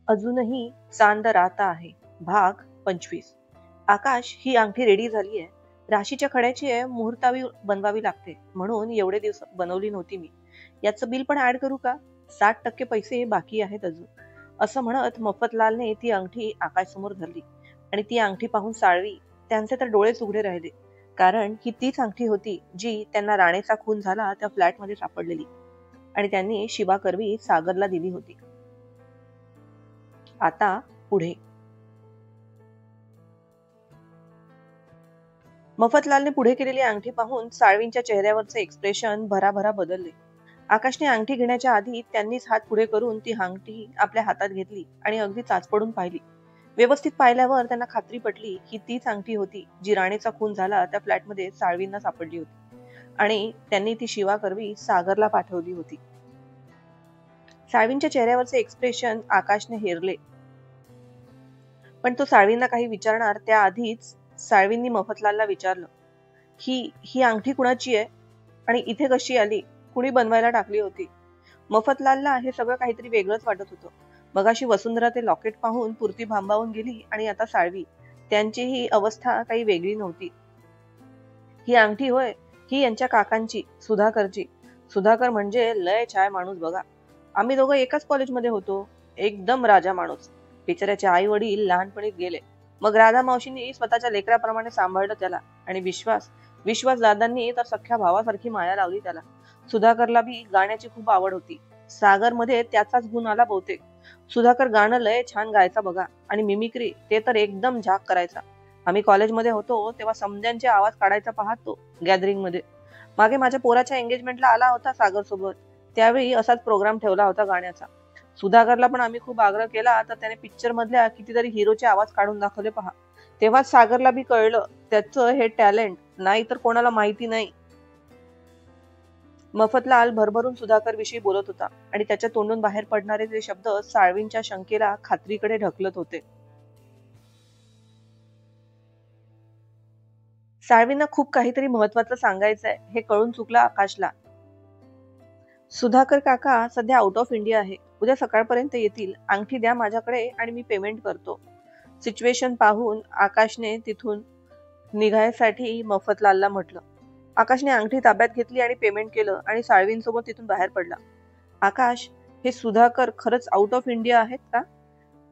अजूनही चांद राहता आहे. भाग 25. आकाश, ही अंगठी रेडी झाली आहे. राशीच्या खड्याची आहे, मुहूर्तावी बनवावी लागते म्हणून एवढे दिवस बनवली नव्हती मी. याचं बिल पण ऍड करू का? 60% पैसे बाकी आहेत अजून, असं म्हणत मफतलालने ती अंगठी आकाश समोर धरली. आणि ती अंगठी पाहून साळवी, त्यांचे तर डोळेच उघडे राहिले. कारण ही तीच अंगठी होती जी त्यांना राणेचा खून झाला त्या फ्लॅटमध्ये सापडलेली आणि त्यांनी शिवा करवी सागरला दिली होती. आता पुढे. मफतलालने पुढे केलेली अंगठी पाहून साळवींच्या चेहऱ्यावरचे एक्सप्रेशन भराभरा बदलले. आकाशने अंगठी घेण्याच्या आधी त्यांनीच हात पुढे करून ती अंगठी आपल्या हातात घेतली आणि अगदी चाचपडून पाहिली. व्यवस्थित पाहिल्यावर त्यांना खात्री पटली ही तीच अंगठी होती जी राणेचा खून झाला त्या फ्लॅटमध्ये साळवींना सापडली होती आणि त्यांनी ती शिवा करवी सागरला पाठवली होती. साळवींच्या चेहऱ्यावरचे एक्सप्रेशन आकाशने हेरले, पण तो साळवींना काही विचारणार त्याआधीच साळवींनी मफतलालला विचारलं, ही ही अंगठी कुणाची आहे आणि इथे कशी आली? कुणी बनवायला टाकली होती? मफतलालला हे सगळं काहीतरी वेगळंच वाटत होतं. मगाशी वसुंधरा ते लॉकेट पाहून पुरती भांबावून गेली आणि आता साळवी, त्यांचीही अवस्था काही वेगळी नव्हती. ही अंगठी होय, ही यांच्या काकांची, सुधाकरची. सुधाकर म्हणजे लय छाय माणूस बघा. आम्ही दोघं एकाच कॉलेजमध्ये होतो. एकदम राजा माणूस. बिचाऱ्याचे आई वडील लहानपणीच गेले. मग राधा मावशींनी स्वतःच्या लेकराप्रमाणे सांभाळलं त्याला आणि विश्वास दादांनी तर सख्ख्या भावासारखी माया लावली त्याला. सुधाकरला बी गाण्याची खूप आवड होती. सागरमध्ये त्याचाच गुण आला बहुतेक. सुधाकर गाणं लय छान गायचा बघा आणि मिमिक्री ते तर एकदम झाक करायचा. आम्ही कॉलेजमध्ये होतो तेव्हा समद्यांचे आवाज काढायचा पाहतो गॅदरिंग मध्ये. मागे माझ्या पोराच्या एंगेजमेंटला आला होता सागर सोबत. त्यावेळी असाच प्रोग्राम ठेवला होता गाण्याचा. सुधाकरला पण आम्ही खूप आग्रह केला तर त्याने पिक्चर मधल्या कितीतरी हिरोचे आवाज काढून दाखवले पहा. तेव्हाच सागरला बी कळलं त्याचं हे टॅलेंट नाही तर कोणाला माहिती नाही. मफतलाल भरभरून सुधाकर विषयी बोलत होता आणि त्याच्या तोंडून बाहेर पडणारे ते शब्द साळवींच्या शंकेला खात्रीकडे ढकलत होते. साळवींना खूप काहीतरी महत्वाचं सांगायचंय हे कळून चुकलं आकाशला. सुधाकर काका सध्या आउट ऑफ इंडिया आहे. उद्या सकाळपर्यंत येतील. अंगठी द्या माझ्याकडे आणि मी पेमेंट करतो. सिच्युएशन पाहून आकाशने तिथून निघायसाठी मफतलालला म्हटलं. आकाशने अंगठी ताब्यात घेतली आणि पेमेंट केलं आणि साळवींसोबत तिथून बाहेर पडला. आकाश, हे सुधाकर खरंच आउट ऑफ इंडिया आहेत का?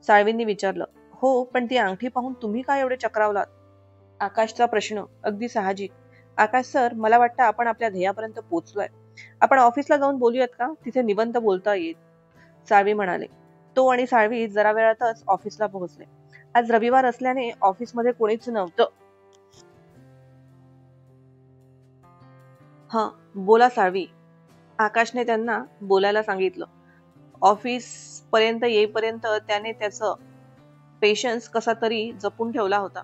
साळवींनी विचारलं. हो, पण ती अंगठी पाहून तुम्ही काय एवढे चक्रावलात? आकाशचा प्रश्न अगदी साहजिक. आकाश सर, मला वाटतं आपण आपल्या ध्येयापर्यंत पोहोचलोय. आपण ऑफिसला जाऊन बोलूयात का? तिथे निबंध बोलता येईल. साळवी म्हणाले. तो आणि साळवी जरा वेळातच ऑफिसला पोहोचले. आज रविवार असल्याने ऑफिसमध्ये कोणीच नव्हतं. हा, बोला साळवी. आकाशने त्यांना बोलायला सांगितलं. ऑफिस पर्यंत येईपर्यंत त्याने त्याचं पेशन्स कसा तरी जपून ठेवला होता.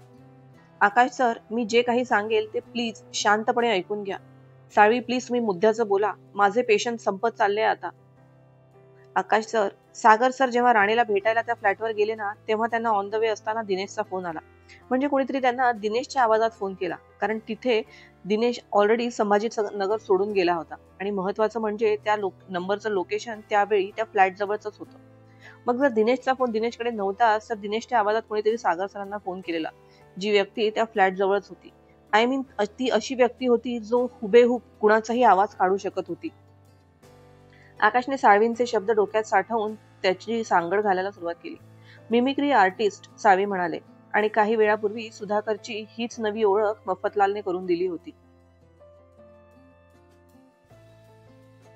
आकाश सर, मी जे काही सांगेल ते प्लीज शांतपणे ऐकून घ्या. साळवी प्लीज तुम्ही मुद्द्याचं बोला. माझे पेशन्स संपत चालले आता. आकाश सर, सागर सर जेव्हा राणेला भेटायला त्या फ्लॅटवर गेले ना तेव्हा त्यांना ऑन द वे असताना दिनेशचा फोन आला. म्हणजे कोणीतरी त्यांना दिनेशच्या आवाजात फोन केला. कारण तिथे दिनेश ऑलरेडी संभाजीनगर सोडून गेला होता आणि महत्वाचं म्हणजे त्या नंबरचं लोकेशन त्यावेळी त्या फ्लॅट जवळच होतं. मग जर दिनेशचा फोन दिनेशकडे नव्हता तर दिनेशच्या आवाजात कोणीतरी सागर सरांना फोन केलेला. जी व्यक्ती त्या फ्लॅट जवळच होती. आय मीन ती अशी व्यक्ती होती जो हुबेहूब कुणाचाही आवाज काढू शकत होती. आकाशने साळवींचे शब्द डोक्यात साठवून त्याची सांगड घालायला सुरुवात केली. मिमिक्री आर्टिस्ट, साळवी म्हणाले. आणि काही वेळापूर्वी सुधाकरची हीच नवी ओळख मफतलालने करून दिली होती.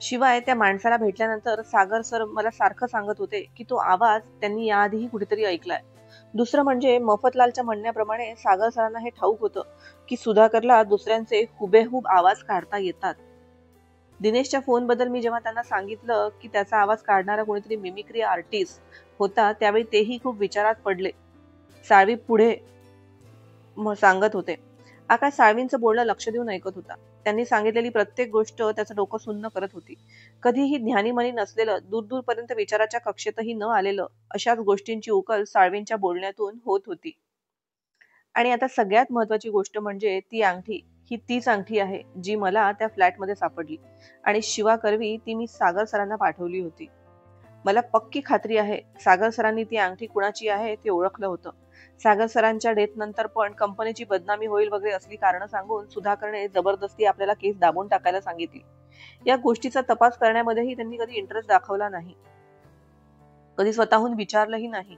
शिवाय त्या माणसाला भेटल्यानंतर सागर सर मला सारखं सांगत होते की तो आवाज त्यांनी याआधीही कुठेतरी ऐकलाय. दुसरं म्हणजे मफतलालच्या म्हणण्याप्रमाणे सागर सरांना हे ठाऊक होतं की सुधाकरला दुसऱ्यांचे हुबेहूब आवाज काढता येतात. दिनेशच्या फोन बद्दल मी जेव्हा त्यांना सांगितलं की त्याचा आवाज काढणारा कोणीतरी मिमिक्री आर्टिस्ट होता त्यावेळी तेही खूप विचारात पडले. साळवी पुढे सांगत होते. आकाश साळवींचं बोलणं लक्ष देऊन ऐकत होता. त्यांनी सांगितलेली प्रत्येक गोष्ट त्याचं डोकं सुन्न करत होती. कधीही ज्ञानीमनी नसलेलं, दूरपर्यंत विचाराच्या कक्षेतही न आलेलं अशाच गोष्टींची उकल साळवींच्या बोलण्यातून होत होती. आणि आता सगळ्यात महत्वाची गोष्ट म्हणजे ती अंगठी ही तीच अंगठी आहे जी मला त्या फ्लॅटमध्ये सापडली आणि शिवा करवी ती मी सागर सरांना पाठवली होती. मला पक्की खात्री आहे सागर सरांनी ती अंगठी कुणाची आहे ते ओळखलं होतं. सागर सरांच्या डेथ नंतर पण कंपनीची बदनामी होईल वगैरे असली कारणं सांगून सुधाकरने जबरदस्ती आपल्याला केस दाबून टाकायला सांगितली. या गोष्टीचा तपास करण्यामध्येही त्यांनी कधी इंटरेस्ट दाखवला नाही, कधी स्वतःहून विचारलंही नाही.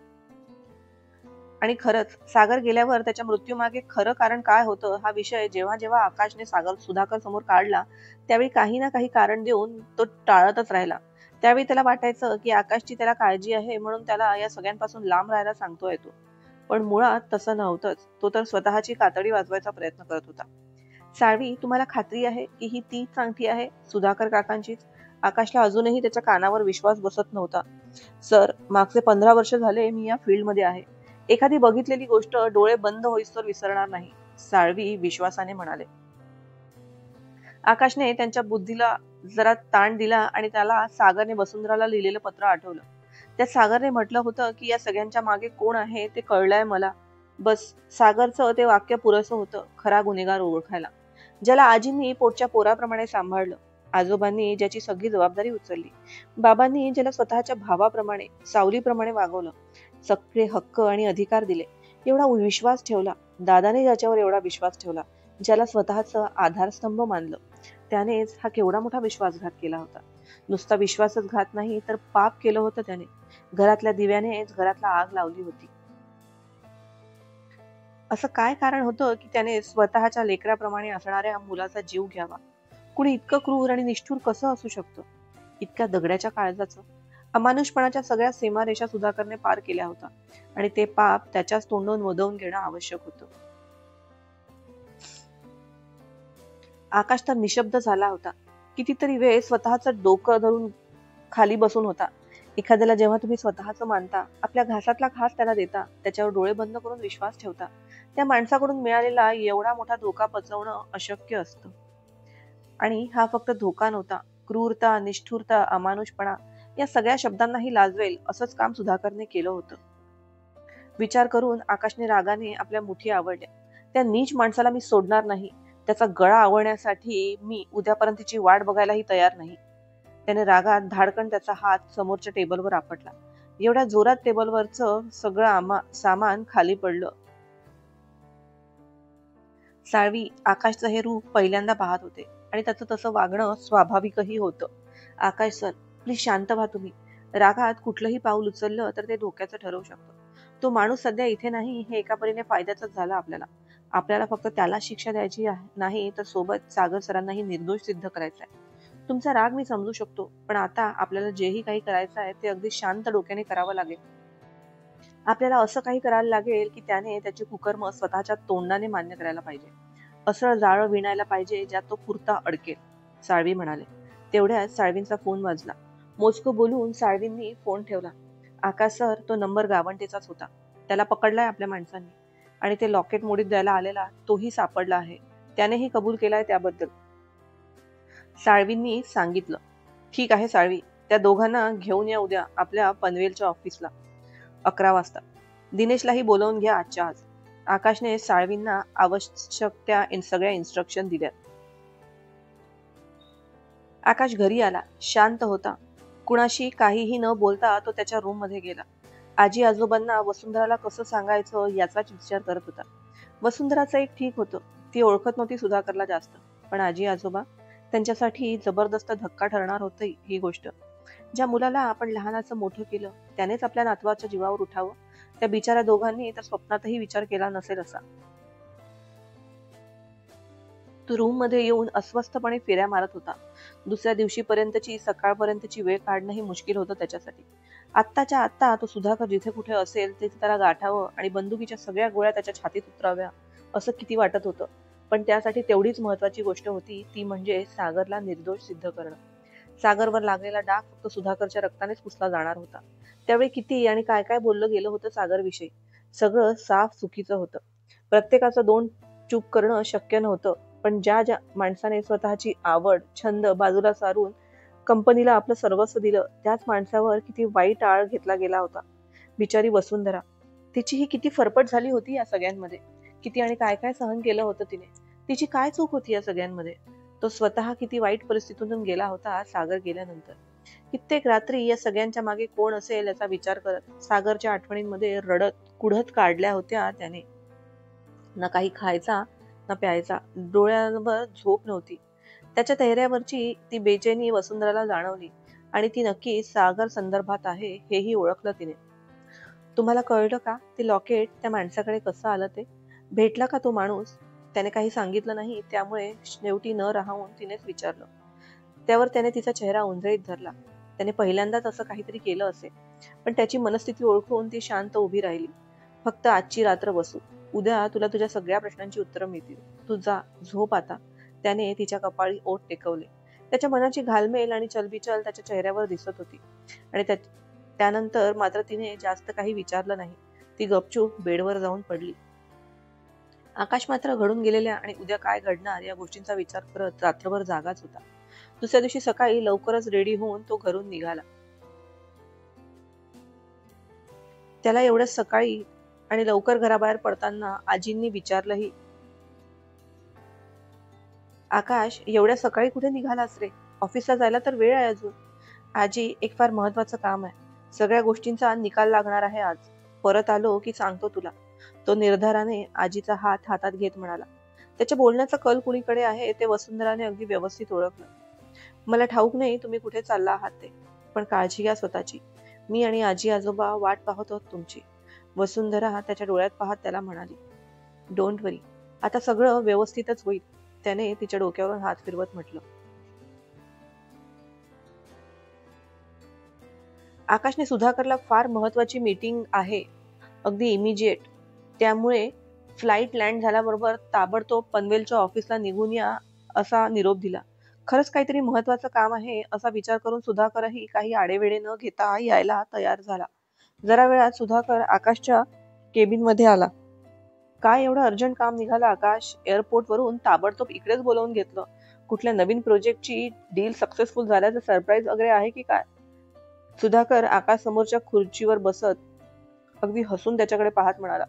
आणि खरंच सागर गेल्यावर त्याच्या मृत्यूमागे खरं कारण काय होतं हा विषय जेव्हा जेव्हा आकाशने सुधाकर समोर काढला त्यावेळी काही ना काही कारण देऊन तो टाळतच राहिला. त्यावेळी त्याला वाटायचं की आकाशची त्याला काळजी आहे म्हणून त्याला या सगळ्यांपासून लांब राहायला सांगतोय तो. पण मुळात तसं नव्हतंच. तो तर स्वतःची कातडी वाजवायचा प्रयत्न करत होता. साळवी, तुम्हाला खात्री आहे की ही तीच अंगठी आहे सुधाकर काकांचीच? आकाशला अजूनही त्याच्या कानावर विश्वास बसत नव्हता. सर, मागचे 15 वर्ष झाले मी या फील्डमध्ये आहे. एखादी बघितलेली गोष्ट डोळे बंद होईस्तोवर विसरणार नाही, साळवी विश्वासाने म्हणाले. आकाशने त्यांच्या बुद्धीला जरा ताण दिला आणि त्याला सागरने वसुंधराला लिहिलेलं पत्र आठवलं. त्यात सागरने म्हटलं होतं की या सगळ्यांच्या मागे कोण आहे ते कळलंय मला. बस, सागरचं ते वाक्य पुरेसं होतं खरा गुन्हेगार ओळखायला, ज्याला आजींनी पोटच्या पोराप्रमाणे सांभाळलं, आजोबांनी ज्याची सगळी जबाबदारी उचलली, बाबांनी ज्याला स्वतःच्या भावाप्रमाणे सावलीप्रमाणे वागवलं, सगळे हक्क आणि अधिकार दिले, एवढा विश्वास ठेवला, दादाने ज्याच्यावर एवढा विश्वास ठेवला, ज्याला स्वतःचं आधारस्तंभ मानलं, त्यानेच हा केवढा मोठा विश्वासघात केला होता. नुसता विश्वासच घात नाही तर पाप केलं होतं त्याने. घरातल्या दिव्यानेच घरातला आग लावली होती. असं काय कारण होतं की त्याने स्वतःच्या लेकराप्रमाणे असणाऱ्या मुलाचा जीव घ्यावा? कुणी इतकं क्रूर आणि निष्ठुर कसं असू शकतं? इतक्या दगड्याच्या काळजाचं? अमानुषपणाच्या सगळ्या सीमारेषा सुधाकरने पार केल्या होत्या आणि ते पाप त्याच्याच तोंडून वदवून घेणं आवश्यक होतं. आकाश तर निशब्द झाला होता. कितीतरी वेळ स्वतःचं डोकं धरून खाली बसून होता. एखाद्याला जेव्हा तुम्ही स्वतःचं मानता, आपल्या घासातला घास त्याला देता, त्याच्यावर डोळे बंद करून विश्वास ठेवता, त्या माणसाकडून मिळालेला एवढा मोठा धोका पचवणं अशक्य असतं. आणि हा फक्त धोका नव्हता. क्रूरता, निष्ठुरता, अमानुषपणा या सगळ्या शब्दांनाही लाजवेल असंच काम सुधाकरने केलं होतं. विचार करून आकाशने रागाने आपल्या मुठी आवळल्या. त्या नीच माणसाला मी सोडणार नाही. त्याचा गळा आवळण्यासाठी मी उद्यापर्यंतची वाट बघायलाही तयार नाही. त्याने रागात धाडकन त्याचा हात समोरच्या टेबलवर आपटला. एवढ्या जोरात टेबलवरचं सगळं सामान खाली पडलं. साळवी आकाशचं हे रूप पहिल्यांदा पाहत होते आणि त्याचं तसं वागणं स्वाभाविकही होतं. आकाश सर, प्लीज शांत व्हा तुम्ही. रागात कुठलंही पाऊल उचललं तर ते धोक्याचं ठरवू शकतं. तो माणूस सध्या इथे नाही हे एका परीने फायद्याचंच झालं आपल्याला. आपल्याला फक्त त्याला शिक्षा द्यायची नाही तर सोबत सागर सरांनाही निर्दोष सिद्ध करायचं आहे. तुमचा राग मी समजू शकतो, पण आता आपल्याला जेही काही करायचं आहे ते अगदी शांत डोक्याने करावं लागेल. आपल्याला असं काही करायला लागेल की त्याने त्याचे कुकर्म स्वतःच्या तोंडाने मान्य करायला पाहिजे. असं जाळं विणायला पाहिजे ज्यात तो पुरता अडकेल, साळवी म्हणाले. तेवढ्यात साळवींचा फोन वाजला. मोजकं बोलून साळवींनी फोन ठेवला. आकाश सर, तो नंबर गावंटेचाच होता. त्याला पकडलाय आपल्या माणसांनी आणि ते लॉकेट मोडीत द्यायला आलेला तोही सापडला आहे. त्यानेही कबूल केलाय त्याबद्दल, साळवींनी सांगितलं. ठीक आहे साळवी, त्या दोघांना घेऊन या उद्या आपल्या पनवेलच्या ऑफिसला 11 वाजता. दिनेशलाही बोलवून घ्या आजच्या आज. आकाशने साळवींना आवश्यक त्या सगळ्या इन्स्ट्रक्शन दिल्या. आकाश घरी आला. शांत होता. कुणाशी काहीही न बोलता तो त्याच्या रूम मध्ये गेला. आजी आजोबांना वसुंधराला कसं सांगायचं याचाच विचार करत होता. वसुंधराचं एक ठीक होतं. ती ओळखत नव्हती सुधाकरला जास्त, पण आजी आजोबा त्यांच्यासाठी जबरदस्त धक्का ठरणार होती ही गोष्ट. ज्या मुलाला आपण लहानाचं मोठं केलं त्यानेच आपल्या नातवाच्या जीवावर उठावं, त्या बिचाऱ्या दोघांनी तर स्वप्नातही विचार केला नसेल असा. तो रूम मध्ये येऊन अस्वस्थपणे फेऱ्या मारत होता. दुसऱ्या दिवशीपर्यंतची सकाळपर्यंतची वेळ काढणंही मुश्किल होतं त्याच्यासाठी. आत्ताच्या आत्ता तो सुधाकर जिथे कुठे असेल तिथे त्याला गाठावं आणि बंदुकीच्या सगळ्या गोळ्या त्याच्या छातीत उतराव्या असं किती वाटत होतं. पण त्यासाठी तेवढीच महत्वाची गोष्ट होती, ती म्हणजे सागरला निर्दोष सिद्ध करणं. सागरवर लागलेला डाग फक्त सुधाकरच्या रक्तानेच पुसला जाणार होता. त्यावेळी किती आणि काय काय बोललं गेलं होतं सागरविषयी. सगळं साफ चुकीचं होतं. प्रत्येकाचं दोन चूक करणं शक्य नव्हतं, पण ज्या ज्या माणसाने स्वतःची आवड छंद बाजूला सारून कंपनीला आपलं सर्वस्व दिलं त्याच माणसावर किती वाईट आळ घेतला गेला होता. बिचारी वसुंधरा, तिची ही किती फरफट झाली होती या सगळ्यांमध्ये. किती आणि काय काय सहन केलं होतं तिने. तिची काय चूक होती या सगळ्यांमध्ये. तो स्वतः किती वाईट परिस्थितीतून गेला होता सागर गेल्यानंतर. कित्येक रात्री या सगळ्यांच्या मागे कोण असेल याचा विचार करत सागरच्या आठवणींमध्ये रडत कुढत काढल्या होत्या त्याने. ना काही खायचा ना प्यायचा, डोळ्यांवर झोप नव्हती. त्याच्या चेहऱ्यावरची ती बेचैनी वसुंधराला जाणवली आणि ती नक्की सागर संदर्भात आहे हेही ओळखलं तिने. तुम्हाला कळलं का ते लॉकेट त्या माणसाकडे कसं आलं ते? भेटला का तो माणूस? त्याने काही सांगितलं नाही, त्यामुळे शेवटी न राहून तिनेच विचारलं. त्यावर त्याने तिचा चेहरा उंजळीत धरला. त्याने पहिल्यांदाच असं काहीतरी केलं असे, पण त्याची मनस्थिती ओळखून ती शांत उभी राहिली. फक्त आजची रात्र बसू, उद्या तुला तुझ्या सगळ्या प्रश्नांची उत्तरं मिळतील. तू जा, झोप आता. त्याने तिच्या कपाळी ओठ टेकवले. त्याच्या मनाची घालमेल आणि चलबिचल त्याच्या चेहऱ्यावर दिसत होती. आणि त्यानंतर मात्र तिने जास्त काही विचारलं नाही. ती गपचूप बेडवर जाऊन पडली. आकाश मात्र घडून गेलेल्या आणि उद्या काय घडणार या गोष्टींचा विचार करत रात्रभर जागाच होता. दुसऱ्या दिवशी सकाळी लवकरच रेडी होऊन तो घरून निघाला. त्याला एवढ्या सकाळी आणि लवकर घराबाहेर पडताना आजींनी विचारलंही, आकाश एवढ्या सकाळी कुठे निघालास रे? ऑफिसला जायला तर वेळ आहे अजून. आजी, एक फार महत्वाचं काम आहे. सगळ्या गोष्टींचा निकाल लागणार आहे आज. परत आलो की सांगतो तुला. तो निर्धाराने आजीचा हात हातात घेत म्हणाला. त्याच्या बोलण्याचा कल कुणीकडे आहे ते वसुंधराने अगदी व्यवस्थित ओळखलं. मला ठाऊक नाही तुम्ही कुठे चालला आहात ते, पण काळजी घ्या स्वतःची. मी आणि आजी आजोबा वाट पाहत आहोत तुमची. वसुंधरा त्याच्या डोळ्यात पाहत त्याला म्हणाली. डोंट वरी, आता सगळं व्यवस्थितच होईल. त्याने तिच्या डोक्यावरून हात फिरवत म्हटलं. आकाशने सुधाकरला फार महत्वाची मीटिंग आहे, अगदी इमिजिएट, त्यामुळे फ्लाईट लँड झाल्याबरोबर ताबडतोब पनवेलच्या ऑफिसला निघून या असा निरोप दिला. खरंच काहीतरी महत्वाचं काम आहे असा विचार करून सुधाकरही काही आडेवेडे न घेता यायला तयार झाला. जरा वेळात सुधाकर आकाशच्या केबिन मध्ये आला. काय एवढं अर्जंट काम निघालं आकाश? एअरपोर्ट वरून ताबडतोब इकडेच बोलावून घेतलं. कुठल्या नवीन प्रोजेक्टची डील सक्सेसफुल झाल्याचं सरप्राईज वगैरे आहे की काय? सुधाकर आकाश समोरच्या खुर्चीवर बसत अगदी हसून त्याच्याकडे पाहत म्हणाला.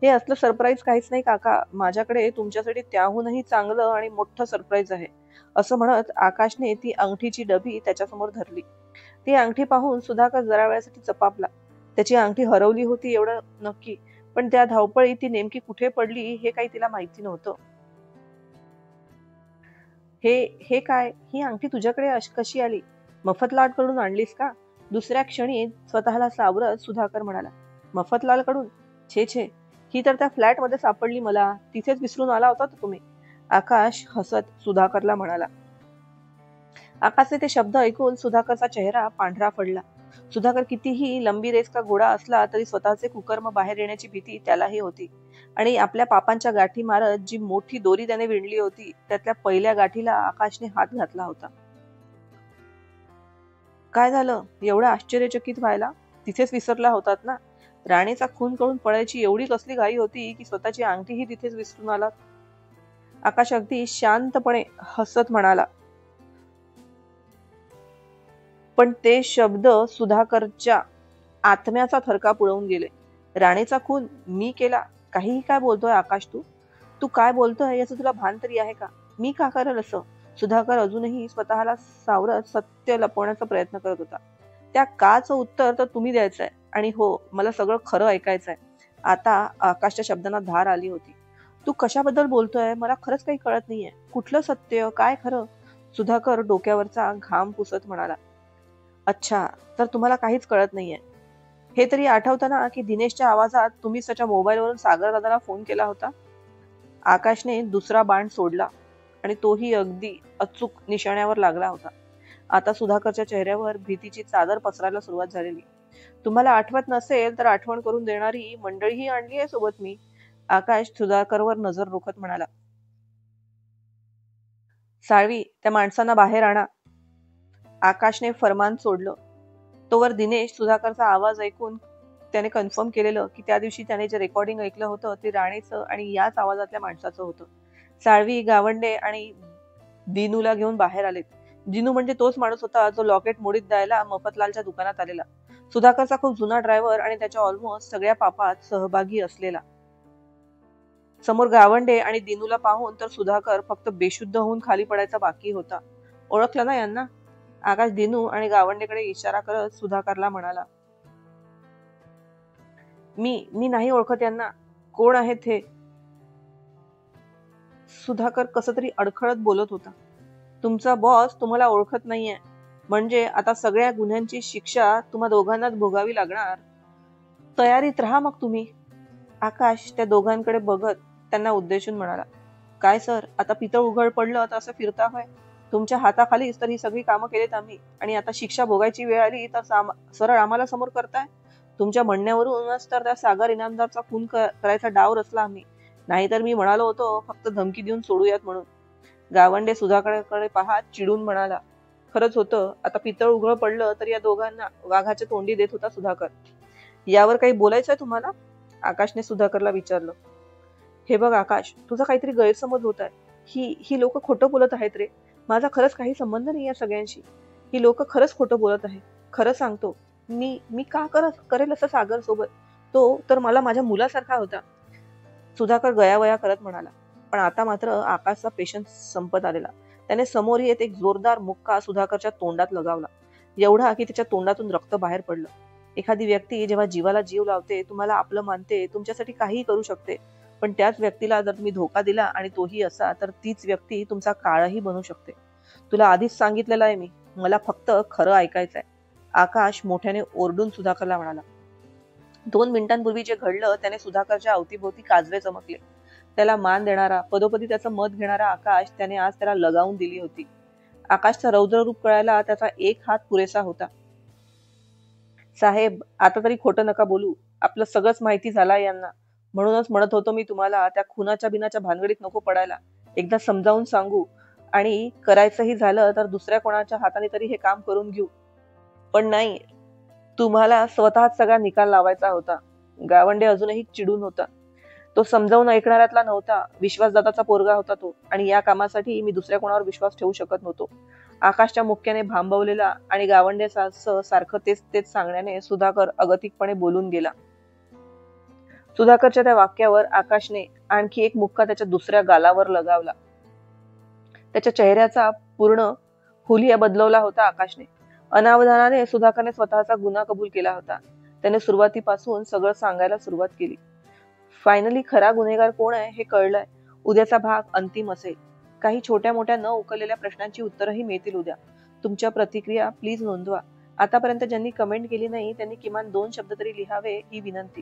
हे असलं सरप्राईज काहीच नाही काका, माझ्याकडे तुमच्यासाठी त्याहूनही चांगलं आणि मोठं सरप्राईज आहे. असं म्हणत आकाशने ती अंगठीची डबी त्याच्यासमोर धरली. ती अंगठी पाहून सुधाकर जरा वेळासाठी चपापला. त्याची अंगठी हरवली होती एवढं नक्की, पण त्या धावपळीत ती नेमकी कुठे पडली हे काही तिला माहिती नव्हतं. हे हे काय? ही अंगठी तुझ्याकडे कशी आली? मफतलाल कडून आणलीस का? दुसऱ्या क्षणी स्वतःला सावरत सुधाकर म्हणाला. मफतलाल कडून? छे छे, ही तर त्या फ्लॅट मध्ये सापडली मला. तिथेच विसरून आला होता तुम्ही. आकाश हसत सुधाकरला म्हणाला. आकाशचे ते शब्द ऐकून सुधाकरचा चेहरा पांढरा पडला. सुधाकर कितीही लंबी रेस का घोडा असला तरी स्वतःचे कुकर्म बाहेर येण्याची भीती त्यालाही होती. आणि आपल्या पापांच्या गाठी मारत जी मोठी दोरी त्याने विणली होती त्यातल्या पहिल्या गाठीला आकाशने हात घातला होता. काय झालं? एवढं आश्चर्यचकित व्हायला? तिथेच विसरला होतात ना? राणीचा खून करून पळायची एवढी कसली घाई होती की स्वतःची अंगठीही तिथेच विसरून आलात? आकाश अगदी शांतपणे हसत म्हणाला. पण ते शब्द सुधाकरच्या आत्म्याचा थरकाप उडवून गेले. राणीचा खून मी केला? काहीही काय बोलतोय आकाश तू? तू काय बोलतोय याचं तुला भान तरी आहे का? मी का करेल असं? सुधाकर अजूनही स्वतःला सावरत सत्य लपवण्याचा प्रयत्न करत होता. त्या काचं उत्तर तर तुम्ही द्यायचंय. आणि हो, मला सगळं खरं ऐकायचंय. आता आकाशच्या शब्दांना धार आली होती. तू कशाबद्दल बोलतोय? मला खरंच काही कळत नाहीये. कुठलं सत्य? काय खरं? सुधाकर डोक्यावरचा घाम पुसत म्हणाला. अच्छा, तर तुम्हाला काहीच कळत नाहीये. हे तरी आठवतं ना की दिनेशच्या आवाजात तुम्हीच त्याच्या मोबाईलवरून सागर दादाला फोन केला होता? आकाशने दुसरा बाण सोडला आणि तोही अगदी अचूक निशाण्यावर लागला होता. आता सुधाकरच्या चेहऱ्यावर भीतीची चादर पसरायला सुरुवात झालेली. तुम्हाला आठवत नसेल तर आठवण करून देणारी मंडळीही आणली आहे सोबत मी. आकाश सुधाकरवर नजर रोखत म्हणाला. साळवी, त्या माणसांना बाहेर आणा. आकाशने फरमान सोडलं. तोवर दिनेश सुधाकरचा आवाज ऐकून त्याने कन्फर्म केलेलं की त्या दिवशी त्याने जे रेकॉर्डिंग ऐकलं होतं ते राणेचं आणि याच आवाजातल्या माणसाचं होतं. साळवी, गावंडे आणि दिनूला घेऊन बाहेर आलेत. दिनू म्हणजे तोच माणूस होता जो लॉकेट मोडीत द्यायला मफतलालच्या दुकानात आलेला. सुधाकरचा खूप जुना ड्रायव्हर आणि त्याच्या ऑलमोस्ट सगळ्या पापात सहभागी असलेला. समोर गावंडे आणि दिनूला पाहून तर सुधाकर फक्त बेशुद्ध होऊन खाली पडायचा बाकी होता. ओळखलं ना यांना? आकाश दिनू आणि गावंडेकडे इशारा करत सुधाकरला म्हणाला, मी नाही ओळखत यांना. कोण आहेत हे? सुधाकर कसं तरी अडखळत बोलत होता. तुमचा बॉस तुम्हाला ओळखत नाहीये म्हणजे आता सगळ्या गुन्ह्यांची शिक्षा तुम्हा दोघांनाच भोगावी लागणार. तयारीत राहा मग तुम्ही. आकाश त्या दोघांकडे बघत त्यांना उद्देशून म्हणाला, काय सर, आता पितळ उघड पडलं तर असं फिरता होय? तुमच्या हाताखालीच तर ही सगळी कामं केलीत आम्ही, आणि आता शिक्षा भोगायची वेळ आली तर सरळ आम्हाला समोर करताय? तुमच्या म्हणण्यावरूनच तर त्या सागर इनामदारचा खून करायचा डाव रचला आम्ही. नाहीतर मी म्हणालो होतो फक्त धमकी देऊन सोडूयात म्हणून. गावंडे सुधाकरकडे पाहत चिडून म्हणाला, खरंच होतं, आता पितळ उघड पडलं तर या दोघांना वाघाच्या तोंडी देत होता सुधाकर. यावर काही बोलायचंय तुम्हाला? आकाशने सुधाकरला विचारलं. हे बघ आकाश, तुझा काहीतरी गैरसमज होत आहे. ही लोक खोटं बोलत आहेत रे. माझा खरंच काही संबंध नाही या सगळ्यांशी. ही लोक खरंच खोटं बोलत आहे. खरं सांगतो, मी का करेल असं सागर सोबत? तो तर मला माझ्या मुलासारखा होता. सुधाकर गयावया करत म्हणाला. पण आता मात्र आकाशचा पेशन्स संपत आलेला. त्याने समोर येत एक जोरदार मुक्का सुधाकरच्या तोंडात लगावला, एवढा की त्याच्या तोंडातून रक्त बाहेर पडलं. एखादी व्यक्ती जेव्हा जीवाला जीव लावते, तुम्हाला आपलं मानते, तुमच्यासाठी काहीही करू शकते, पण त्याच व्यक्तीला जर तुम्ही धोका दिला आणि तोही असा, तर तीच व्यक्ती तुमचा काळही बनू शकते. तुला आधीच सांगितलेलं आहे मी, मला फक्त खरं ऐकायचंय. आकाश मोठ्याने ओरडून सुधाकरला म्हणाला. 2 मिनिटांपूर्वी जे घडलं त्याने सुधाकरच्या अवतीभोवती काजवे चमकले. त्याला मान देणारा, पदोपदी त्याचं मत घेणारा आकाश त्याने आज त्याला लगावून दिली होती. आकाशचा रौद्ररूप कळायला त्याचा एक हात पुरेसा होता. साहेब, आता तरी खोटं नका बोलू. आपलं सगळंच माहिती झालंय यांना. म्हणूनच म्हणत होतो मी तुम्हाला, त्या खुनाच्या बिनाच्या भानगडीत नको पडायला. एकदा समजावून सांगू, आणि करायचंही झालं तर दुसऱ्या कोणाच्या हाताने तरी हे काम करून घेऊ. पण नाही, तुम्हाला स्वतःच सगळा निकाल लावायचा होता. गावंडे अजूनही चिडून होता. तो समजावून ऐकणाऱ्यातला नव्हता. विश्वासदाताचा पोरगा होता तो, आणि या कामासाठी मी दुसऱ्या कोणावर विश्वास ठेवू शकत नव्हतो. आकाशच्या मुक्क्याने भांबवलेला आणि गावंडे सारखं तेच तेच सांगण्याने सुधाकर अगतिकपणे बोलून गेला. सुधाकरच्या त्या वाक्यावर आकाशने आणखी एक मुक्का त्याच्या दुसऱ्या गालावर लगावला. त्याच्या चेहऱ्याचा पूर्ण हुलिया बदलवला होता आकाशने. अनावधानाने सुधाकरने स्वतःचा गुन्हा कबूल केला होता. त्याने सुरुवातीपासून सगळं सांगायला सुरुवात केली. फायनली खरा गुन्हेगार कोण आहे हे कळलंय. उद्याचा भाग अंतिम असेल. काही छोट्या मोठ्या न उकललेल्या प्रश्नांची उत्तरही मिळतील उद्या. तुमच्या प्रतिक्रिया प्लीज नोंदवा. आतापर्यंत ज्यांनी कमेंट केली नाही त्यांनी किमान 2 शब्द तरी लिहावे, ही विनंती.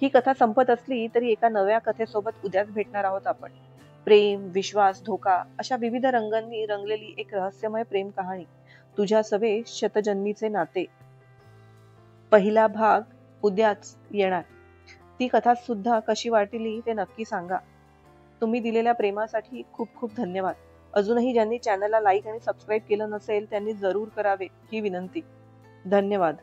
ही कथा संपत असली तरी एका नव्या कथेसोबत उद्याच भेटणार आहोत आपण. प्रेम, विश्वास, धोका अशा विविध रंगांनी रंगलेली एक रहस्यमय प्रेम कहाणी. तुझ्या सवे शतजन्मीचे नाते. पहिला भाग उद्याच येणार. ती कथा सुद्धा कशी वाटली ते नक्की सांगा. तुम्ही दिलेल्या प्रेमासाठी खूप खूप धन्यवाद. अजूनही ज्यांनी चॅनलला लाईक आणि सबस्क्राईब केलं नसेल त्यांनी जरूर करावे, ही विनंती. धन्यवाद.